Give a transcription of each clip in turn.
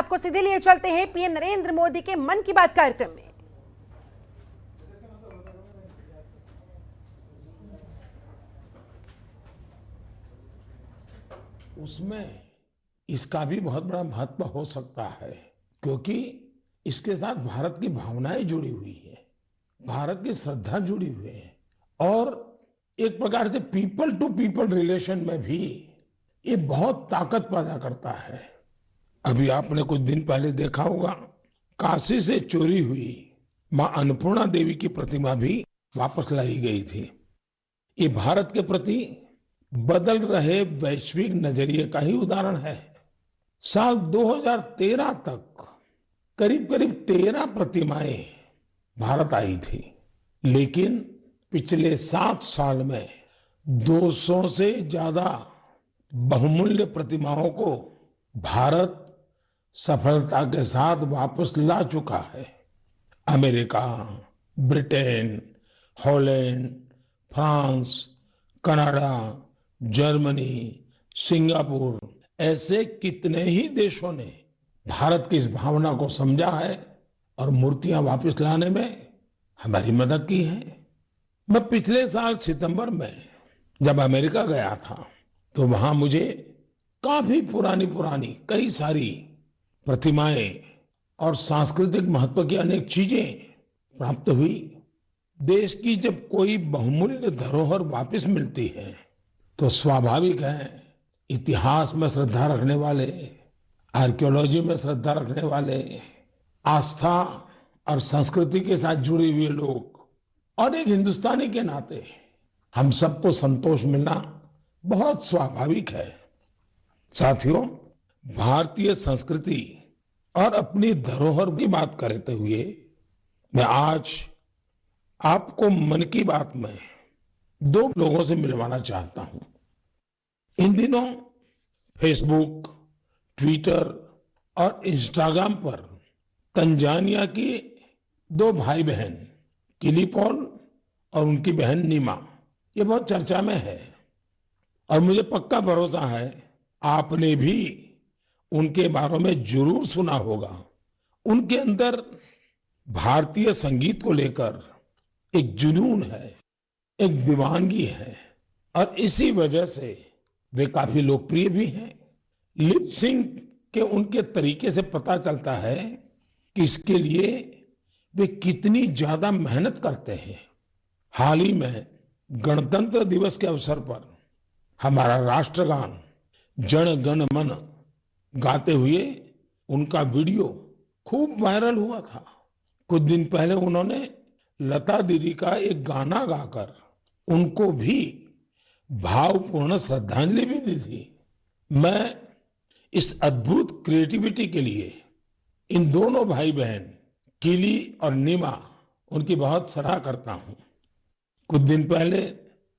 आपको सीधे लिए चलते हैं पीएम नरेंद्र मोदी के मन की बात कार्यक्रम में। उसमें इसका भी बहुत बड़ा महत्व हो सकता है, क्योंकि इसके साथ भारत की भावनाएं जुड़ी हुई है, भारत की श्रद्धा जुड़ी हुई है, और एक प्रकार से पीपल टू पीपल रिलेशन में भी ये बहुत ताकत पैदा करता है। अभी आपने कुछ दिन पहले देखा होगा, काशी से चोरी हुई मां अन्नपूर्णा देवी की प्रतिमा भी वापस लाई गई थी। ये भारत के प्रति बदल रहे वैश्विक नजरिए का ही उदाहरण है। साल 2013 तक करीब करीब 13 प्रतिमाएं भारत आई थी, लेकिन पिछले 7 साल में 200 से ज्यादा बहुमूल्य प्रतिमाओं को भारत सफलता के साथ वापस ला चुका है। America, Britain, Holland, France, Canada, Germany, Singapore, ऐसे कितने ही देशों ने भारत की इस भावना को समझा है और मूर्तियां वापस लाने में हमारी मदद की है। मैं पिछले साल सितंबर में जब अमेरिका गया था, तो वहां मुझे काफी पुरानी पुरानी कई सारी प्रतिमाएं और सांस्कृतिक महत्व की अनेक चीजें प्राप्त हुई। देश की जब कोई बहुमूल्य धरोहर वापस मिलती है, तो स्वाभाविक है इतिहास में श्रद्धा रखने वाले, आर्कियोलॉजी में श्रद्धा रखने वाले, आस्था और संस्कृति के साथ जुड़े हुए लोग और एक हिंदुस्तानी के नाते हम सबको संतोष मिलना बहुत स्वाभाविक है। साथियों, भारतीय संस्कृति और अपनी धरोहर की बात करते हुए मैं आज आपको मन की बात में 2 लोगों से मिलवाना चाहता हूं। इन दिनों फेसबुक, ट्विटर और इंस्टाग्राम पर तंजानिया की 2 भाई बहन किली पॉल और उनकी बहन नीमा, ये बहुत चर्चा में है, और मुझे पक्का भरोसा है आपने भी उनके बारे में जरूर सुना होगा। उनके अंदर भारतीय संगीत को लेकर एक जुनून है, एक दीवानगी है, और इसी वजह से वे काफी लोकप्रिय भी हैं। लिप सिंक के उनके तरीके से पता चलता है कि इसके लिए वे कितनी ज्यादा मेहनत करते हैं। हाल ही में गणतंत्र दिवस के अवसर पर हमारा राष्ट्रगान जन गण मन गाते हुए उनका वीडियो खूब वायरल हुआ था। कुछ दिन पहले उन्होंने लता दीदी का एक गाना गाकर उनको भी भावपूर्ण श्रद्धांजलि भी दी थी। मैं इस अद्भुत क्रिएटिविटी के लिए इन दोनों भाई बहन किली और नीमा उनकी बहुत सराहना करता हूं। कुछ दिन पहले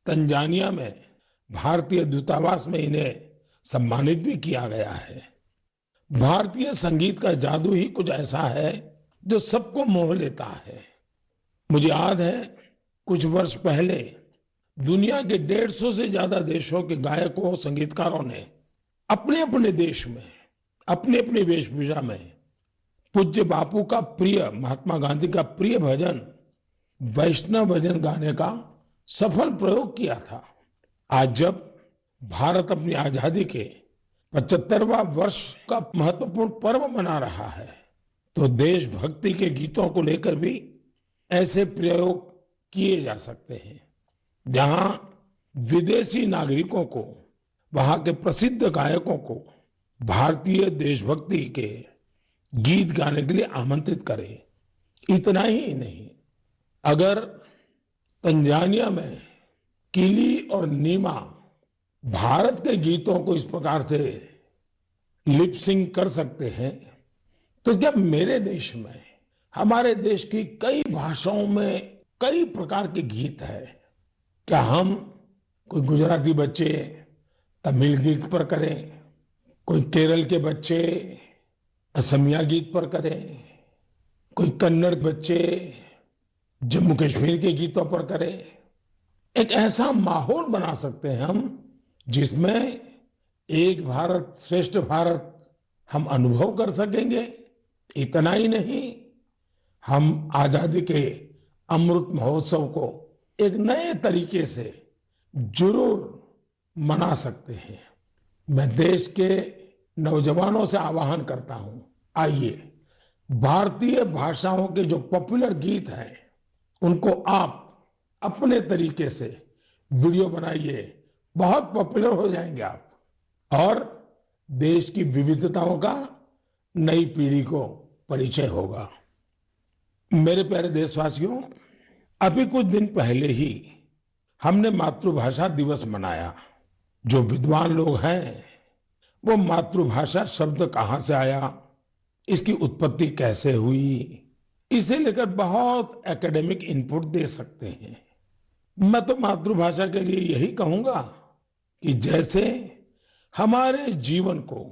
तंजानिया में भारतीय दूतावास में इन्हें सम्मानित भी किया गया है। भारतीय संगीत का जादू ही कुछ ऐसा है जो सबको मोह लेता है। मुझे याद है, कुछ वर्ष पहले दुनिया के 150 से ज्यादा देशों के गायकों, संगीतकारों ने अपने अपने देश में अपने अपने वेशभूषा में पूज्य बापू का प्रिय, महात्मा गांधी का प्रिय भजन वैष्णव भजन गाने का सफल प्रयोग किया था। आज जब भारत अपनी आजादी के 75वां वर्ष का महत्वपूर्ण पर्व मना रहा है, तो देशभक्ति के गीतों को लेकर भी ऐसे प्रयोग किए जा सकते हैं, जहां विदेशी नागरिकों को, वहां के प्रसिद्ध गायकों को भारतीय देशभक्ति के गीत गाने के लिए आमंत्रित करें। इतना ही नहीं, अगर तंजानिया में किली और नीमा भारत के गीतों को इस प्रकार से लिप सिंक कर सकते हैं, तो क्या मेरे देश में, हमारे देश की कई भाषाओं में कई प्रकार के गीत हैं, क्या हम कोई गुजराती बच्चे तमिल गीत पर करें, कोई केरल के बच्चे असमिया गीत पर करें, कोई कन्नड़ बच्चे जम्मू कश्मीर के गीतों पर करें? एक ऐसा माहौल बना सकते हैं हम जिसमें एक भारत श्रेष्ठ भारत हम अनुभव कर सकेंगे। इतना ही नहीं, हम आजादी के अमृत महोत्सव को एक नए तरीके से जरूर मना सकते हैं। मैं देश के नौजवानों से आह्वान करता हूं, आइए भारतीय भाषाओं के जो पॉपुलर गीत हैं उनको आप अपने तरीके से वीडियो बनाइए, बहुत पॉपुलर हो जाएंगे आप, और देश की विविधताओं का नई पीढ़ी को परिचय होगा। मेरे प्यारे देशवासियों, अभी कुछ दिन पहले ही हमने मातृभाषा दिवस मनाया। जो विद्वान लोग हैं वो मातृभाषा शब्द कहाँ से आया, इसकी उत्पत्ति कैसे हुई, इसे लेकर बहुत एकेडमिक इनपुट दे सकते हैं। मैं तो मातृभाषा के लिए यही कहूंगा कि जैसे हमारे जीवन को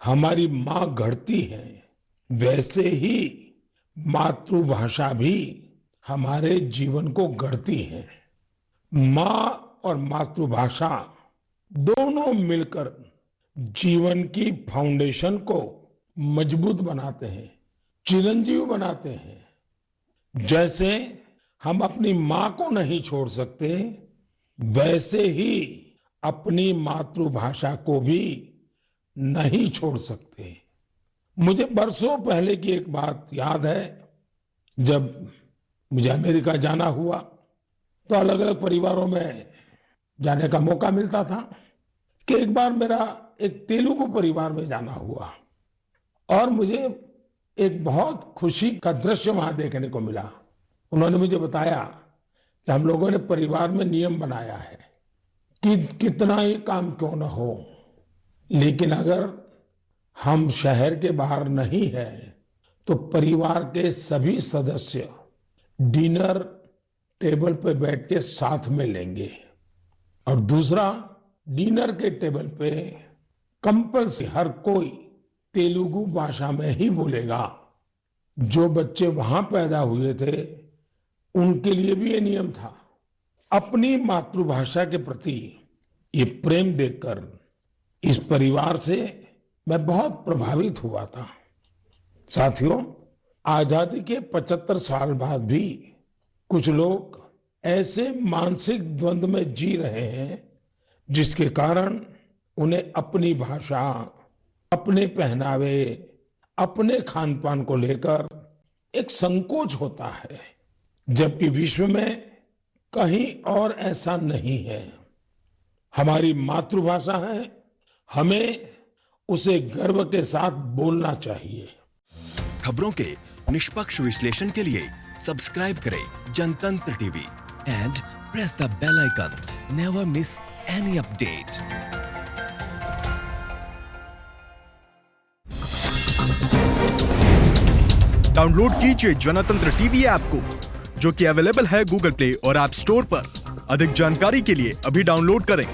हमारी माँ गढ़ती है, वैसे ही मातृभाषा भी हमारे जीवन को गढ़ती है। माँ और मातृभाषा दोनों मिलकर जीवन की फाउंडेशन को मजबूत बनाते हैं, चिरंजीव बनाते हैं। जैसे हम अपनी माँ को नहीं छोड़ सकते, वैसे ही अपनी मातृभाषा को भी नहीं छोड़ सकते। मुझे बरसों पहले की एक बात याद है। जब मुझे अमेरिका जाना हुआ तो अलग अलग परिवारों में जाने का मौका मिलता था कि एक बार मेरा एक तेलुगु परिवार में जाना हुआ और मुझे एक बहुत खुशी का दृश्य वहां देखने को मिला। उन्होंने मुझे बताया कि हम लोगों ने परिवार में नियम बनाया है कि कितना ही काम क्यों न हो, लेकिन अगर हम शहर के बाहर नहीं है तो परिवार के सभी सदस्य डिनर टेबल पे बैठ के साथ में लेंगे। और दूसरा, डिनर के टेबल पे कंपल्सरी हर कोई तेलुगु भाषा में ही बोलेगा। जो बच्चे वहां पैदा हुए थे उनके लिए भी ये नियम था। अपनी मातृभाषा के प्रति ये प्रेम देखकर इस परिवार से मैं बहुत प्रभावित हुआ था। साथियों, आजादी के 75 साल बाद भी कुछ लोग ऐसे मानसिक द्वंद में जी रहे हैं जिसके कारण उन्हें अपनी भाषा, अपने पहनावे, अपने खान पान को लेकर एक संकोच होता है, जबकि विश्व में कहीं और ऐसा नहीं है। हमारी मातृभाषा है, हमें उसे गर्व के साथ बोलना चाहिए। खबरों के निष्पक्ष विश्लेषण के लिए सब्सक्राइब करें Jantantra TV and press the bell icon. Never miss any update. Download कीजिए जनतंत्र टीवी ऐप को, जो कि अवेलेबल है गूगल प्ले और ऐप स्टोर पर। अधिक जानकारी के लिए अभी डाउनलोड करें।